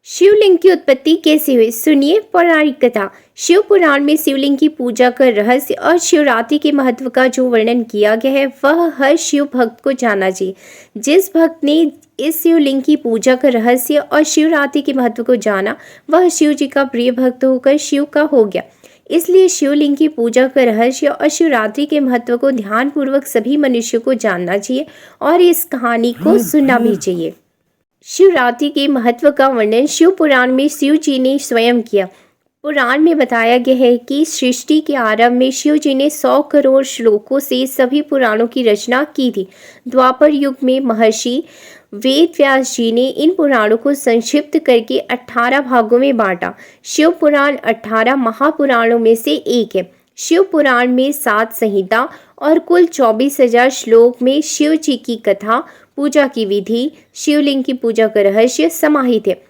शिवलिंग की उत्पत्ति कैसे हुई, सुनिए पौराणिक कथा। शिव पुराण में शिवलिंग की पूजा का रहस्य और शिवरात्रि के महत्व का जो वर्णन किया गया है वह हर शिव भक्त को जानना चाहिए। जिस भक्त ने इस शिवलिंग की पूजा का रहस्य और शिवरात्रि के महत्व को जाना वह शिव जी का प्रिय भक्त होकर शिव का हो गया। इसलिए शिवलिंग की पूजा का रहस्य और शिवरात्रि के महत्व को ध्यानपूर्वक सभी मनुष्यों को जानना चाहिए और इस कहानी को सुनना भी चाहिए। शिवरात्रि के महत्व का वर्णन शिव पुराण में शिव जी ने स्वयं किया। पुराण में बताया गया है कि सृष्टि के आरंभ में शिव जी ने 100 करोड़ श्लोकों से सभी पुराणों की रचना की थी। द्वापर युग में महर्षि वेद व्यास जी ने इन पुराणों को संक्षिप्त करके 18 भागों में बांटा। शिव पुराण 18 महापुराणों में से एक है। शिव पुराण में 7 संहिता और कुल 24,000 श्लोक में शिव जी की कथा, पूजा की विधि, शिवलिंग की पूजा का रहस्य समाहित है।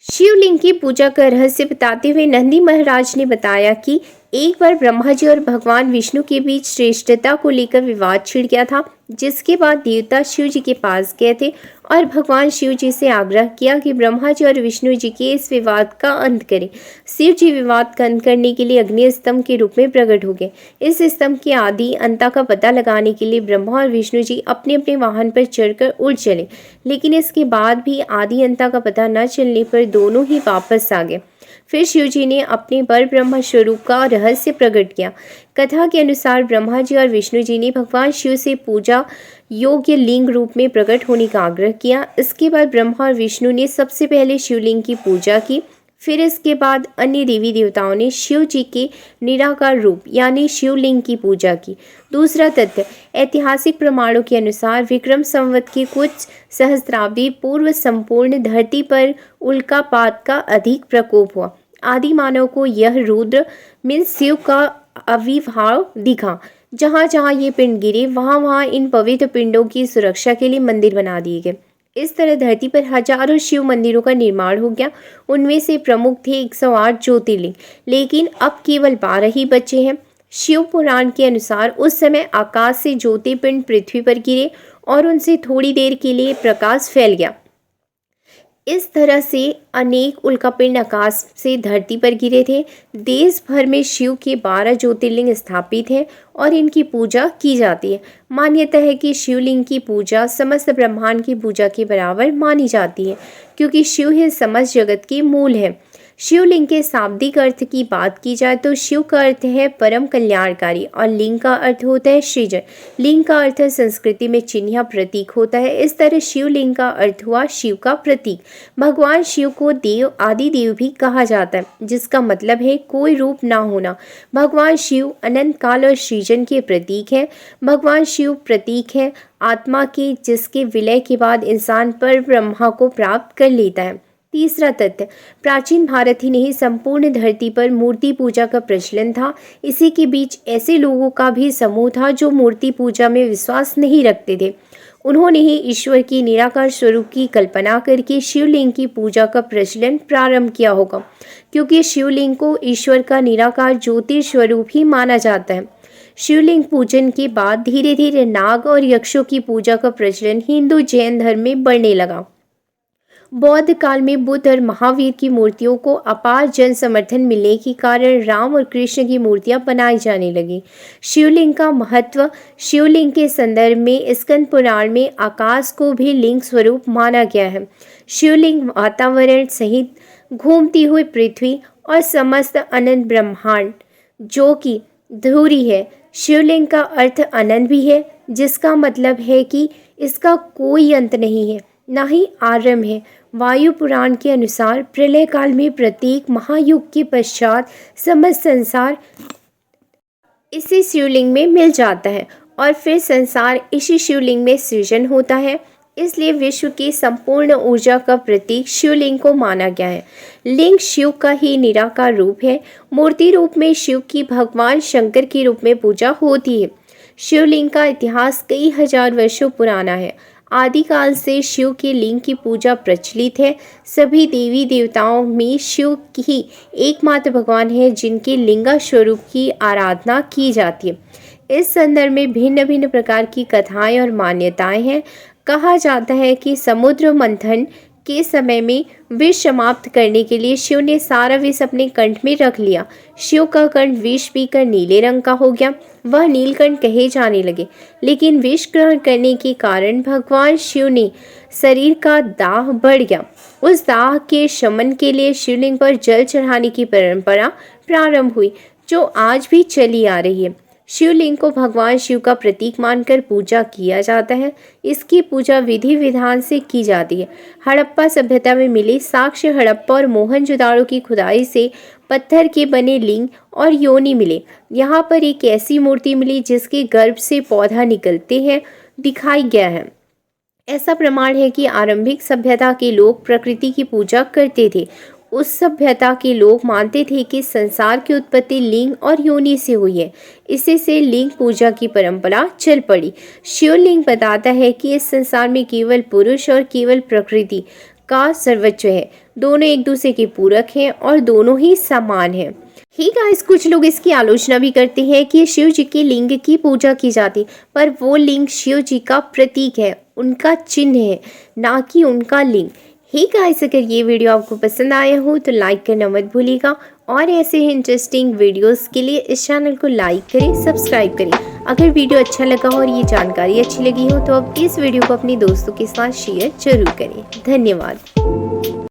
शिवलिंग की पूजा का रहस्य बताते हुए नंदी महाराज ने बताया कि एक बार ब्रह्मा जी और भगवान विष्णु के बीच श्रेष्ठता को लेकर विवाद छिड़ गया था, जिसके बाद देवता शिव जी के पास गए थे और भगवान शिव जी से आग्रह किया कि ब्रह्मा जी और विष्णु जी के इस विवाद का अंत करें। शिव जी विवाद का अंत करने के लिए अग्नि स्तंभ के रूप में प्रकट हो गए। इस स्तंभ के आदि अंत का पता लगाने के लिए ब्रह्मा और विष्णु जी अपने अपने वाहन पर चढ़कर उड़ चले, लेकिन इसके बाद भी आदि अंत का पता न चलने पर दोनों ही वापस आ गए। फिर शिव जी ने अपने पर ब्रह्म स्वरूप का रहस्य प्रकट किया। कथा के अनुसार ब्रह्मा जी और विष्णु जी ने भगवान शिव से पूजा योग्य लिंग रूप में प्रकट होने का आग्रह किया। इसके बाद ब्रह्मा और विष्णु ने सबसे पहले शिवलिंग की पूजा की। फिर इसके बाद अन्य देवी देवताओं ने शिव जी के निराकार रूप यानी शिवलिंग की पूजा की। दूसरा तथ्य, ऐतिहासिक प्रमाणों के अनुसार विक्रम संवत के कुछ सहस्त्राब्दी पूर्व संपूर्ण धरती पर उल्कापात का अधिक प्रकोप हुआ। आदि मानव को यह रुद्र मीन्स शिव का आविर्भाव दिखा। जहाँ जहाँ ये पिंड गिरे वहाँ वहाँ इन पवित्र पिंडों की सुरक्षा के लिए मंदिर बना दिए गए। इस तरह धरती पर हजारों शिव मंदिरों का निर्माण हो गया। उनमें से प्रमुख थे 108 ज्योतिर्लिंग, लेकिन अब केवल 12 ही बचे हैं। शिव पुराण के अनुसार उस समय आकाश से ज्योतिर्पिंड पृथ्वी पर गिरे और उनसे थोड़ी देर के लिए प्रकाश फैल गया। इस तरह से अनेक उल्कापिंड आकाश से धरती पर गिरे थे। देश भर में शिव के 12 ज्योतिर्लिंग स्थापित हैं और इनकी पूजा की जाती है। मान्यता है कि शिवलिंग की पूजा समस्त ब्रह्मांड की पूजा के बराबर मानी जाती है, क्योंकि शिव ही समस्त जगत के मूल है। शिवलिंग के शाब्दिक अर्थ की बात की जाए तो शिव का अर्थ है परम कल्याणकारी और लिंग का अर्थ होता है सृजन। लिंग का अर्थ संस्कृति में चिन्ह या प्रतीक होता है। इस तरह शिवलिंग का अर्थ हुआ शिव का प्रतीक। भगवान शिव को देव आदि देव भी कहा जाता है, जिसका मतलब है कोई रूप ना होना। भगवान शिव अनंत काल और सृजन के प्रतीक है। भगवान शिव प्रतीक है आत्मा के, जिसके विलय के बाद इंसान पर ब्रह्मा को प्राप्त कर लेता है। तीसरा तथ्य, प्राचीन भारत ही नहीं संपूर्ण धरती पर मूर्ति पूजा का प्रचलन था। इसी के बीच ऐसे लोगों का भी समूह था जो मूर्ति पूजा में विश्वास नहीं रखते थे। उन्होंने ही ईश्वर की निराकार स्वरूप की कल्पना करके शिवलिंग की पूजा का प्रचलन प्रारंभ किया होगा, क्योंकि शिवलिंग को ईश्वर का निराकार ज्योतिर्स्वरूप ही माना जाता है। शिवलिंग पूजन के बाद धीरे धीरे नाग और यक्षों की पूजा का प्रचलन हिंदू जैन धर्म में बढ़ने लगा। बौद्ध काल में बुद्ध और महावीर की मूर्तियों को अपार जन समर्थन मिलने के कारण राम और कृष्ण की मूर्तियां बनाई जाने लगी। शिवलिंग का महत्व, शिवलिंग के संदर्भ में स्कंद पुराण में आकाश को भी लिंग स्वरूप माना गया है। शिवलिंग वातावरण सहित घूमती हुई पृथ्वी और समस्त अनंत ब्रह्मांड जो कि धुरी है। शिवलिंग का अर्थ अनंत भी है, जिसका मतलब है कि इसका कोई अंत नहीं है, ना ही आरंभ है। वायु पुराण के अनुसार प्रलय काल में प्रत्येक महायुग के पश्चात समस्त संसार इसी शिवलिंग में मिल जाता है और फिर संसार इसी शिवलिंग में सृजन होता है। इसलिए विश्व की संपूर्ण ऊर्जा का प्रतीक शिवलिंग को माना गया है। लिंग शिव का ही निराकार रूप है। मूर्ति रूप में शिव की भगवान शंकर के रूप में पूजा होती है। शिवलिंग का इतिहास कई हजार वर्षों पुराना है। आदिकाल से शिव के लिंग की पूजा प्रचलित है। सभी देवी देवताओं में शिव ही एकमात्र भगवान है जिनके लिंगा स्वरूप की आराधना की जाती है। इस संदर्भ में भिन्न भिन्न प्रकार की कथाएं और मान्यताएं हैं। कहा जाता है कि समुद्र मंथन के समय में विष समाप्त करने के लिए शिव ने सारा विष अपने कंठ में रख लिया। शिव का कंठ विष पीकर नीले रंग का हो गया। वह नीलकंठ कहे जाने लगे। लेकिन विष ग्रहण करने के कारण भगवान शिव ने शरीर का दाह बढ़ गया। उस दाह के शमन के लिए शिवलिंग पर जल चढ़ाने की परंपरा प्रारंभ हुई, जो आज भी चली आ रही है। शिवलिंग को भगवान शिव का प्रतीक मानकर पूजा किया जाता है। इसकी पूजा विधि विधान से की जाती है। हड़प्पा सभ्यता में मिले साक्ष्य हड़प्पा और मोहनजोदाड़ो की खुदाई से पत्थर के बने लिंग और योनि मिले। यहाँ पर एक ऐसी मूर्ति मिली जिसके गर्भ से पौधा निकलते हैं दिखाई गया है। ऐसा प्रमाण है कि आरंभिक सभ्यता के लोग प्रकृति की पूजा करते थे। उस सभ्यता के लोग मानते थे कि संसार की उत्पत्ति लिंग और योनि से हुई है। इसी से लिंग पूजा की परंपरा चल पड़ी। शिवलिंग बताता है कि इस संसार में केवल पुरुष और केवल प्रकृति का सर्वोच्च है। दोनों एक दूसरे के पूरक हैं और दोनों ही समान हैं। ही गाइस, कुछ लोग इसकी आलोचना भी करते हैं कि शिव जी के लिंग की पूजा की जाती, पर वो लिंग शिव जी का प्रतीक है, उनका चिन्ह है, ना कि उनका लिंग। ही गाइस, अगर ये वीडियो आपको पसंद आया हो तो लाइक करना मत भूलिएगा और ऐसे ही इंटरेस्टिंग वीडियोस के लिए इस चैनल को लाइक करें, सब्सक्राइब करें। अगर वीडियो अच्छा लगा हो और ये जानकारी अच्छी लगी हो तो आप इस वीडियो को अपने दोस्तों के साथ शेयर जरूर करें। धन्यवाद।